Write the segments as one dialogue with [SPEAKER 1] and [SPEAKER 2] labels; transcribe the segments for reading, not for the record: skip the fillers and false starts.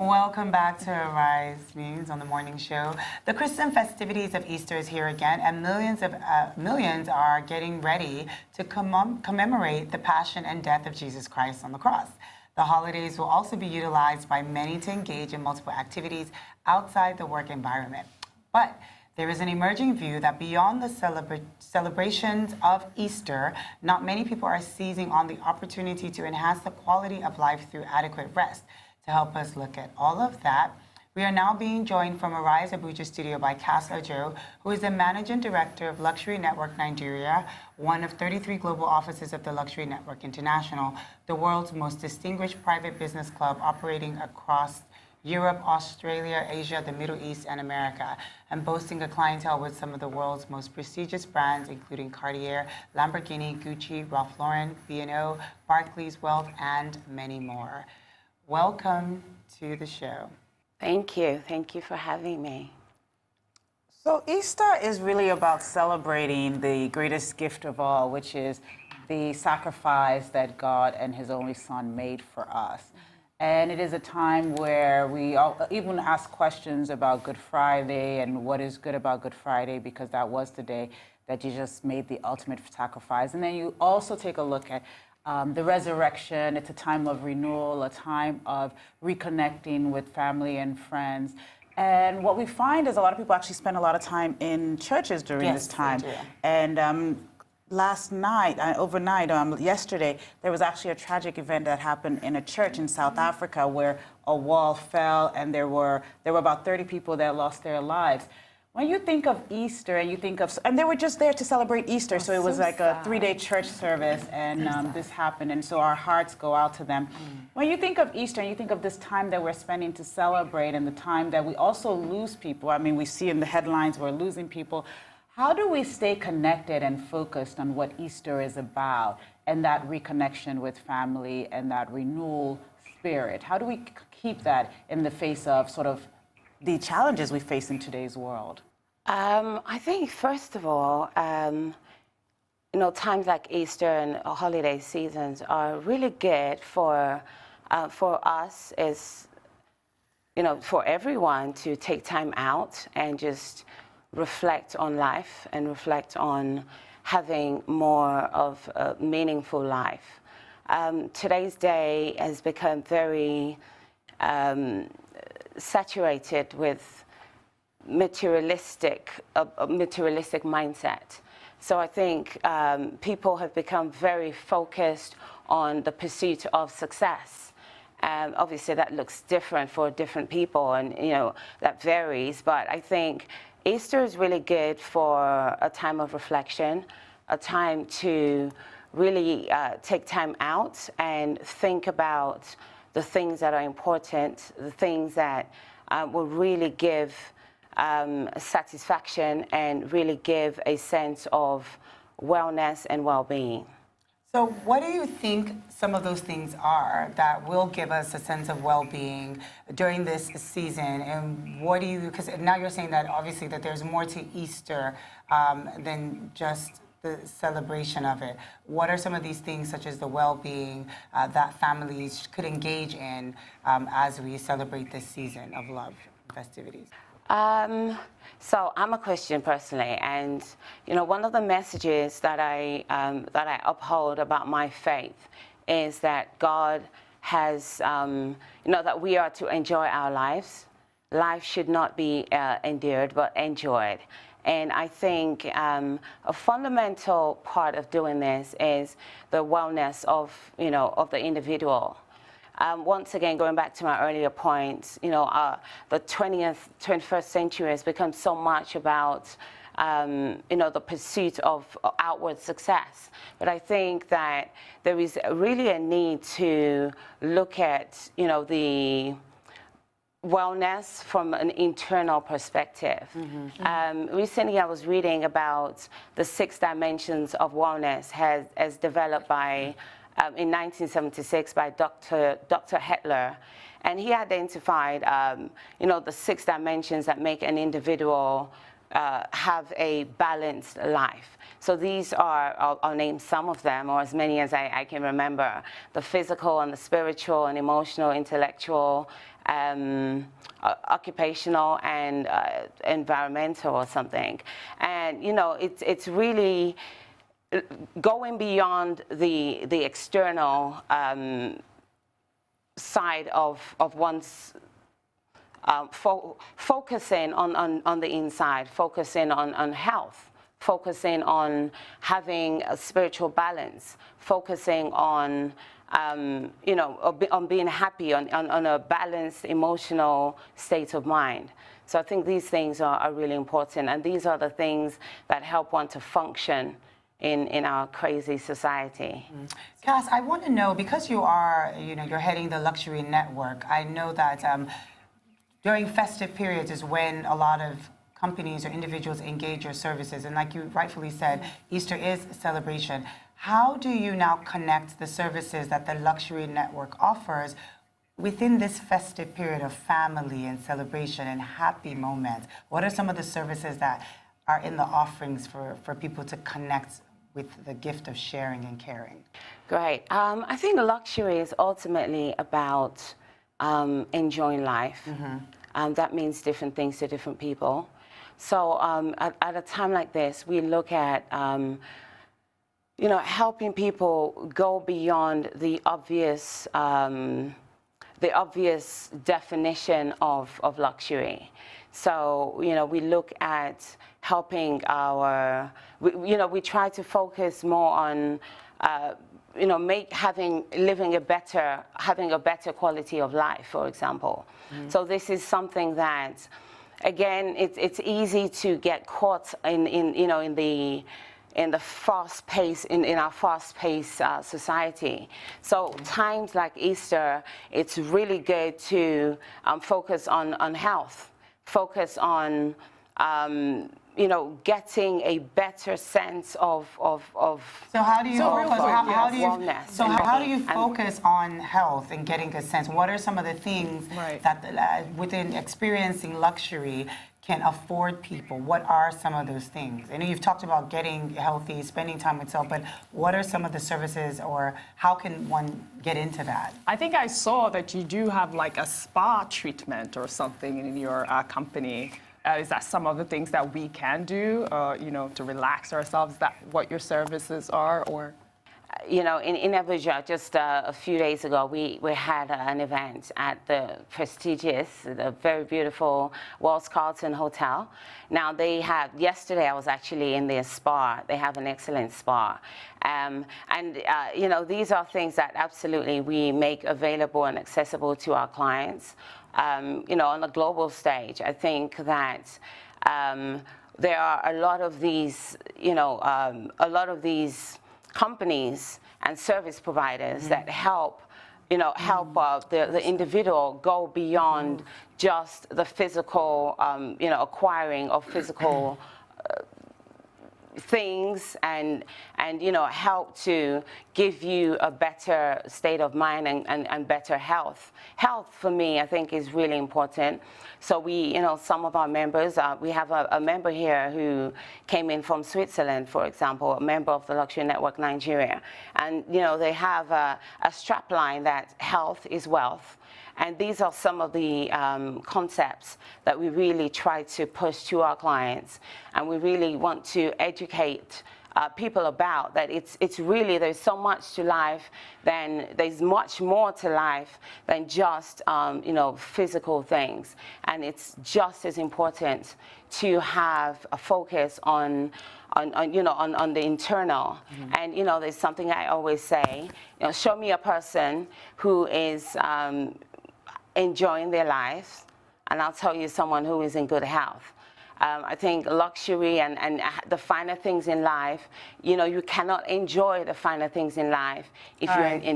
[SPEAKER 1] Welcome back to Rise News on the morning show. The Christian festivities of Easter is here again, and millions are getting ready to commemorate the passion and death of Jesus Christ on the cross. The holidays will also be utilized by many to engage in multiple activities outside the work environment. But there is an emerging view that beyond the celebrations of Easter, not many people are seizing on the opportunity to enhance the quality of life through adequate rest. To help us look at all of that, we are now being joined from Arise Abuja studio by CAS OJO, who is the Managing Director of Luxury Network Nigeria, one of 33 global offices of the Luxury Network International, the world's most distinguished private business club operating across Europe, Australia, Asia, the Middle East, and America, and boasting a clientele with some of the world's most prestigious brands, including Cartier, Lamborghini, Gucci, Ralph Lauren, B&O, Barclays, Wealth, and many more. Welcome to the show.
[SPEAKER 2] Thank you. Thank you for having me.
[SPEAKER 3] So Easter is really about celebrating the greatest gift of all, which is the sacrifice that God and His only Son made for us. And it is a time where we all even ask questions about Good Friday and what is good about Good Friday, because that was the day that Jesus made the ultimate sacrifice. And then you also take a look at the resurrection. It's a time of renewal, a time of reconnecting with family and friends. And what we find is a lot of people actually spend a lot of time in churches during this time. And last night, overnight, yesterday, there was actually a tragic event that happened in a church in South Africa where a wall fell and there were about 30 people that lost their lives. When you think of Easter and you think of, and they were just there to celebrate Easter, so it was like a 3-day church service, and this happened, and so our hearts go out to them. When you think of Easter and you think of this time that we're spending to celebrate and the time that we also lose people, I mean, we see in the headlines we're losing people, how do we stay connected and focused on what Easter is about and that reconnection with family and that renewal spirit? How do we keep that in the face of sort of the challenges we face in today's world?
[SPEAKER 2] I think, first of all, times like Easter and holiday seasons are really good for us, as for everyone to take time out and just reflect on life and reflect on having more of a meaningful life. Today's day has become very saturated with materialistic mindset. So I think people have become very focused on the pursuit of success. Obviously that looks different for different people, and that varies, but I think Easter is really good for a time of reflection, a time to really take time out and think about the things that are important, the things that will really give satisfaction and really give a sense of wellness and well-being.
[SPEAKER 1] So what do you think some of those things are that will give us a sense of well-being during this season? And what do you, because now you're saying that obviously that there's more to Easter than just the celebration of it. What are some of these things, such as the well-being, that families could engage in as we celebrate this season of love festivities?
[SPEAKER 2] So I'm a Christian personally, and one of the messages that I uphold about my faith is that God has, that we are to enjoy our lives. Life should not be endured, but enjoyed. And I think a fundamental part of doing this is the wellness of the individual. Once again, going back to my earlier points, the 21st century has become so much about, the pursuit of outward success. But I think that there is really a need to look at, the wellness from an internal perspective. Recently, I was reading about the 6 dimensions of wellness as developed by in 1976 by Dr. Hetler, and he identified, the 6 dimensions that make an individual have a balanced life. So these are, I'll name some of them, or as many as I can remember: the physical and the spiritual and emotional, intellectual, occupational and environmental or something. And, you know, it's really going beyond the external side of one's focusing on the inside, focusing on health, focusing on having a spiritual balance, focusing on you know, on being happy, on a balanced emotional state of mind. So I think these things are really important, and these are the things that help one to function in our crazy society.
[SPEAKER 1] Cass, I want to know, because you are, you know, you're heading the luxury network, I know that during festive periods is when a lot of companies or individuals engage your services. And like you rightfully said, Easter is a celebration. How do you now connect the services that the luxury network offers within this festive period of family and celebration and happy moments? What are some of the services that are in the offerings for people to connect with the gift of sharing and caring?
[SPEAKER 2] Great. I think luxury is ultimately about enjoying life. That means different things to different people. So at a time like this, we look at you know, helping people go beyond the obvious definition of luxury. So, you know, we look at helping we try to focus more on, you know, having a better quality of life, for example. So this is something that, again, it's easy to get caught in the fast pace, in our fast-paced society. So times like Easter, it's really good to focus on health, focus on you know, getting a better sense of
[SPEAKER 1] So how do you focus?
[SPEAKER 2] wellness.
[SPEAKER 1] How do you focus on health and getting a sense? What are some of the things that within experiencing luxury can afford people? What are some of those things? I know you've talked about getting healthy, spending time with self, but what are some of the services, or how can one get into that?
[SPEAKER 4] I think I saw that you do have like a spa treatment or something in your company. Is that some of the things that we can do, you know, to relax ourselves? Is that what your services are, or?
[SPEAKER 2] You know, in Abuja, just a few days ago, we had an event at the prestigious, the very beautiful Ritz-Carlton Hotel. Now yesterday I was actually in their spa. They have an excellent spa. You know, these are things that absolutely we make available and accessible to our clients. You know, on a global stage, I think that there are a lot of these, you know, companies and service providers that help, you know, the individual go beyond just the physical, you know, acquiring of physical things, and you know, help to give you a better state of mind and better health. Health for me, I think, is really important. So we, you know, some of our members, we have a member here who came in from Switzerland, for example, a member of the Luxury Network Nigeria, and you know, they have a strap line that health is wealth. And these are some of the concepts that we really try to push to our clients, and we really want to educate people about that. It's really, there's so much to life, there's much more to life than just you know, physical things, and it's just as important to have a focus on you know, on the internal. And you know, there's something I always say, you know, show me a person who is enjoying their lives, and I'll tell you someone who is in good health. I think luxury and the finer things in life, you know, you cannot enjoy the finer things in life if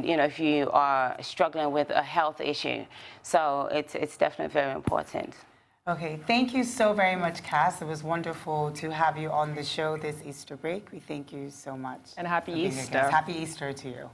[SPEAKER 2] you know, if you are struggling with a health issue. So it's definitely very important.
[SPEAKER 1] Okay, thank you so very much, Cass. It was wonderful to have you on the show this Easter break. We thank you so much.
[SPEAKER 4] And happy Easter.
[SPEAKER 1] Happy Easter to you.